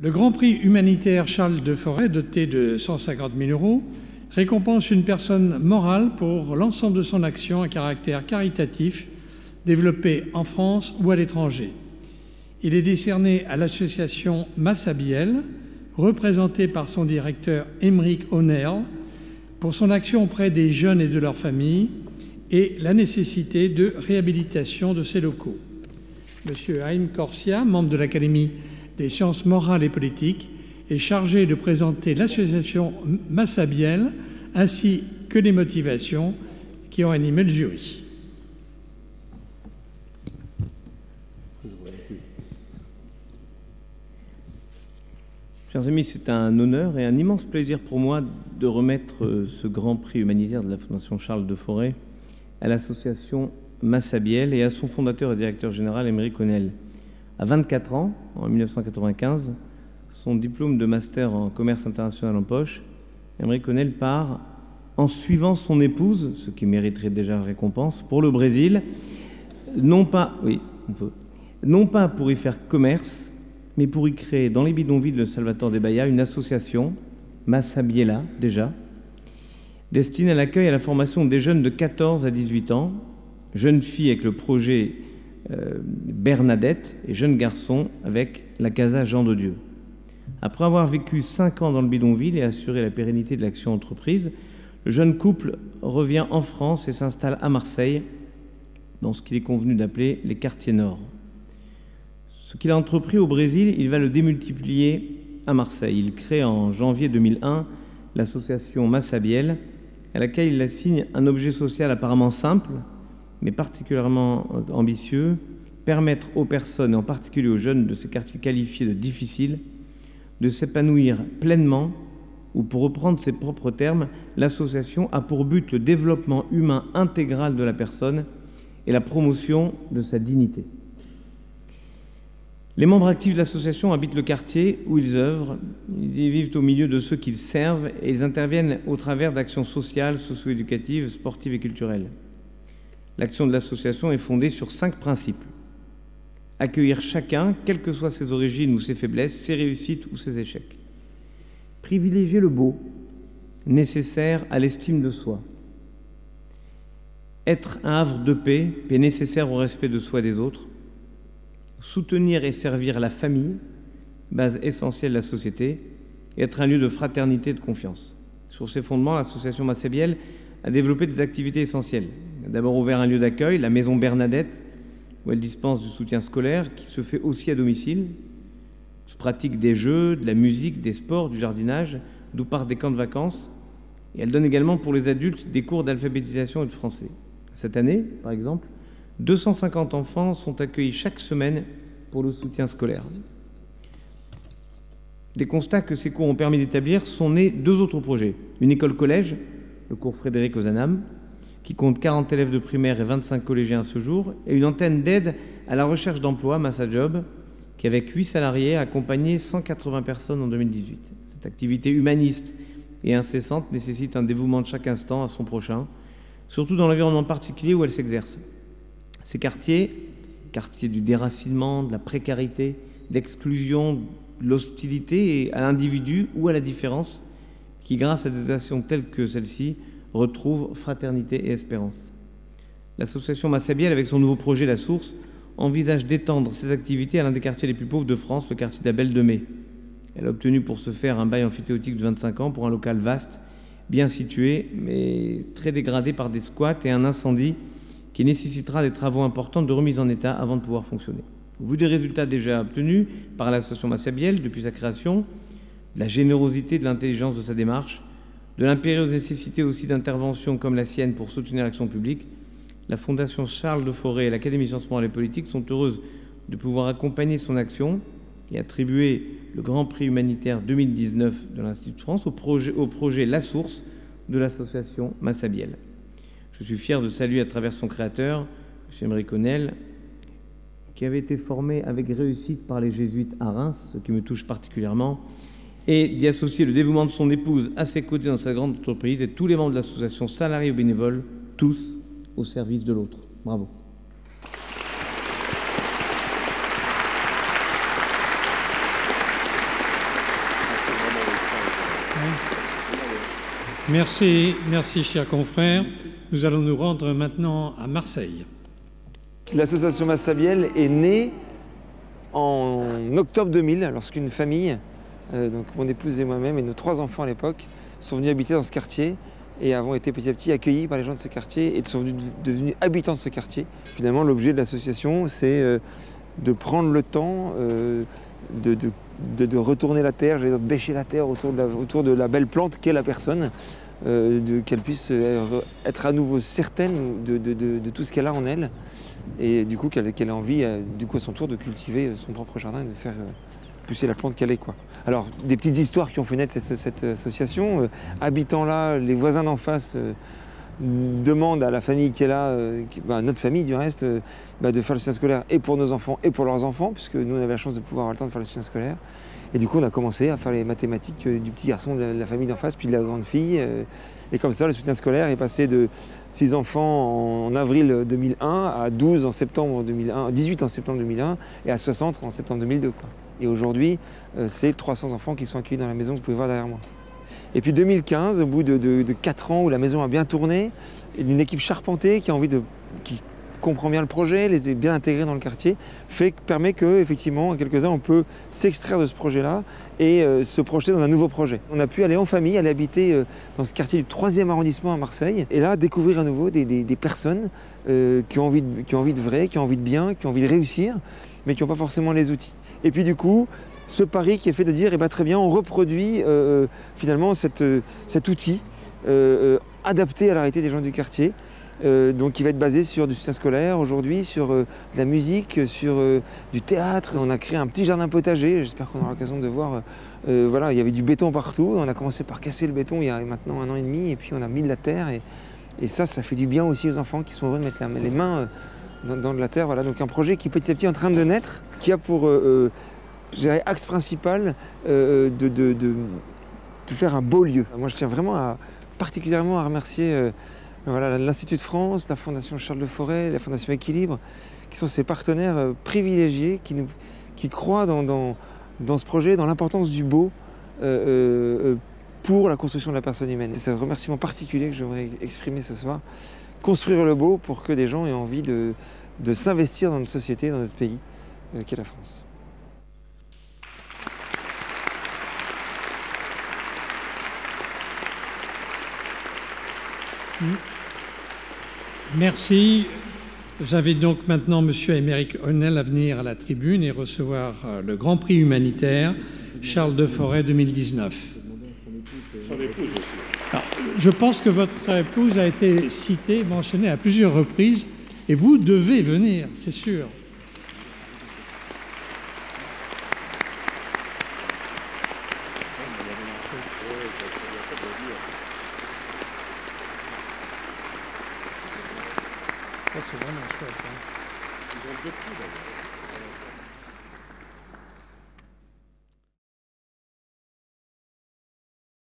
Le Grand Prix humanitaire Charles de Forêt, doté de 150 000 €, récompense une personne morale pour l'ensemble de son action à caractère caritatif, développée en France ou à l'étranger. Il est décerné à l'association Massabielle, représentée par son directeur Émeric O'Neil, pour son action auprès des jeunes et de leurs familles et la nécessité de réhabilitation de ces locaux. Monsieur Haïm Corsia, membre de l'Académie des sciences morales et politiques, est chargé de présenter l'association Massabielle ainsi que les motivations qui ont animé le jury. Chers amis, c'est un honneur et un immense plaisir pour moi de remettre ce grand prix humanitaire de la Fondation Charles de Forêt à l'association Massabielle et à son fondateur et directeur général, Émeric O'Neil. À 24 ans, en 1995, son diplôme de master en commerce international en poche, Émeric O'Neil part en suivant son épouse, ce qui mériterait déjà récompense, pour le Brésil, non pas pour y faire commerce, mais pour y créer dans les bidonvilles de Salvador de Bahia une association, Massabiella déjà, destinée à l'accueil et à la formation des jeunes de 14 à 18 ans, jeunes filles avec le projet Bernadette et jeunes garçons avec la Casa Jean de Dieu. Après avoir vécu 5 ans dans le bidonville et assuré la pérennité de l'action entreprise, le jeune couple revient en France et s'installe à Marseille, dans ce qu'il est convenu d'appeler les quartiers nord. Ce qu'il a entrepris au Brésil, il va le démultiplier à Marseille. Il crée en janvier 2001 l'association Massabielle, à laquelle il assigne un objet social apparemment simple, mais particulièrement ambitieux, permettre aux personnes, et en particulier aux jeunes de ces quartiers qualifiés de difficiles, de s'épanouir pleinement, ou pour reprendre ses propres termes, l'association a pour but le développement humain intégral de la personne et la promotion de sa dignité. Les membres actifs de l'association habitent le quartier où ils œuvrent, ils y vivent au milieu de ceux qu'ils servent et ils interviennent au travers d'actions sociales, socio-éducatives, sportives et culturelles. L'action de l'association est fondée sur 5 principes. Accueillir chacun, quelles que soient ses origines ou ses faiblesses, ses réussites ou ses échecs. Privilégier le beau, nécessaire à l'estime de soi. Être un havre de paix, paix nécessaire au respect de soi et des autres. Soutenir et servir la famille, base essentielle de la société, et être un lieu de fraternité et de confiance. Sur ces fondements, l'association Massabielle a développé des activités essentielles. Elle a d'abord ouvert un lieu d'accueil, la Maison Bernadette, où elle dispense du soutien scolaire, qui se fait aussi à domicile. Se pratique des jeux, de la musique, des sports, du jardinage, d'où partent des camps de vacances. Et elle donne également pour les adultes des cours d'alphabétisation et de français. Cette année, par exemple, 250 enfants sont accueillis chaque semaine pour le soutien scolaire. Des constats que ces cours ont permis d'établir sont nés 2 autres projets. Une école-collège, le cours Frédéric Ozanam, qui compte 40 élèves de primaire et 25 collégiens à ce jour, et une antenne d'aide à la recherche d'emploi, Massajob, qui avec 8 salariés a accompagné 180 personnes en 2018. Cette activité humaniste et incessante nécessite un dévouement de chaque instant à son prochain, surtout dans l'environnement particulier où elle s'exerce. Ces quartiers du déracinement, de la précarité, de l'exclusion, de l'hostilité à l'individu ou à la différence, qui, grâce à des actions telles que celle-ci, retrouvent fraternité et espérance. L'association Massabielle, avec son nouveau projet La Source, envisage d'étendre ses activités à l'un des quartiers les plus pauvres de France, le quartier d'Abel de Mai. Elle a obtenu pour ce faire un bail amphithéotique de 25 ans pour un local vaste, bien situé, mais très dégradé par des squats et un incendie qui nécessitera des travaux importants de remise en état avant de pouvoir fonctionner. Au vu des résultats déjà obtenus par l'association Massabielle depuis sa création, de la générosité, de l'intelligence de sa démarche, de l'impérieuse nécessité aussi d'intervention comme la sienne pour soutenir l'action publique, la Fondation Charles de Forêt et l'Académie des sciences morales et politiques sont heureuses de pouvoir accompagner son action et attribuer le Grand Prix humanitaire 2019 de l'Institut de France au projet La Source de l'association Massabielle. Je suis fier de saluer à travers son créateur, M. Émeric O'Neil, qui avait été formé avec réussite par les jésuites à Reims, ce qui me touche particulièrement, et d'y associer le dévouement de son épouse à ses côtés dans sa grande entreprise et tous les membres de l'association, salariés ou bénévoles, tous au service de l'autre. Bravo. Merci, merci chers confrères. Nous allons nous rendre maintenant à Marseille. L'association Massabielle est née en octobre 2000, lorsqu'une famille, donc mon épouse et moi-même et nos 3 enfants à l'époque, sont venus habiter dans ce quartier et avons été petit à petit accueillis par les gens de ce quartier et sont devenus habitants de ce quartier. Finalement, l'objet de l'association, c'est de prendre le temps de retourner la terre, de bêcher la terre autour de la belle plante qu'est la personne, qu'elle puisse être à nouveau certaine de tout ce qu'elle a en elle, et du coup qu'elle ait envie, du coup à son tour, de cultiver son propre jardin et de faire pousser la plante qu'elle est, quoi. Alors, des petites histoires qui ont fait naître cette association. Habitant là, les voisins d'en face demandent à la famille qui est là, notre famille du reste, de faire le soutien scolaire et pour nos enfants et pour leurs enfants, puisque nous on avait la chance de pouvoir avoir le temps de faire le soutien scolaire. Et du coup, on a commencé à faire les mathématiques du petit garçon de la famille d'en face, puis de la grande fille. Et comme ça, le soutien scolaire est passé de 6 enfants en avril 2001 à 12 en septembre 2001, 18 en septembre 2001 et à 60 en septembre 2002, quoi. Et aujourd'hui, c'est 300 enfants qui sont accueillis dans la maison que vous pouvez voir derrière moi. Et puis 2015, au bout de 4 ans où la maison a bien tourné, une équipe charpentée qui comprend bien le projet, les est bien intégrés dans le quartier, permet qu'effectivement, quelques-uns, on peut s'extraire de ce projet-là et se projeter dans un nouveau projet. On a pu aller en famille, aller habiter dans ce quartier du 3e arrondissement à Marseille, et là, découvrir à nouveau des personnes qui ont envie de vrai, qui ont envie de bien, qui ont envie de réussir, mais qui n'ont pas forcément les outils. Et puis du coup, ce pari qui est fait de dire, très bien, on reproduit finalement cet outil adapté à la réalité des gens du quartier, donc qui va être basé sur du soutien scolaire aujourd'hui, sur de la musique, sur du théâtre. On a créé un petit jardin potager, j'espère qu'on aura l'occasion de voir. Voilà, il y avait du béton partout, on a commencé par casser le béton il y a maintenant 1 an et demi, et puis on a mis de la terre, et ça fait du bien aussi aux enfants qui sont heureux de mettre les mains dans de la terre. Voilà, donc un projet qui petit à petit est en train de naître, qui a pour axe principal de faire un beau lieu. Moi je tiens vraiment particulièrement à remercier l'Institut de France, la Fondation Charles de Forêt, la Fondation Équilibre, qui sont ces partenaires privilégiés qui croient dans ce projet, dans l'importance du beau pour la construction de la personne humaine. C'est un remerciement particulier que j'aimerais exprimer ce soir. Construire le beau pour que des gens aient envie de s'investir dans notre société, dans notre pays, qu'est la France. Merci. J'invite donc maintenant M. Aymeric Honnel à venir à la tribune et recevoir le Grand Prix humanitaire Charles de Forêt 2019. Son épouse aussi. Alors, je pense que votre épouse a été citée, mentionnée à plusieurs reprises, et vous devez venir, c'est sûr. C'est vraiment chouette. Hein. Ils ont 2 prix d'ailleurs.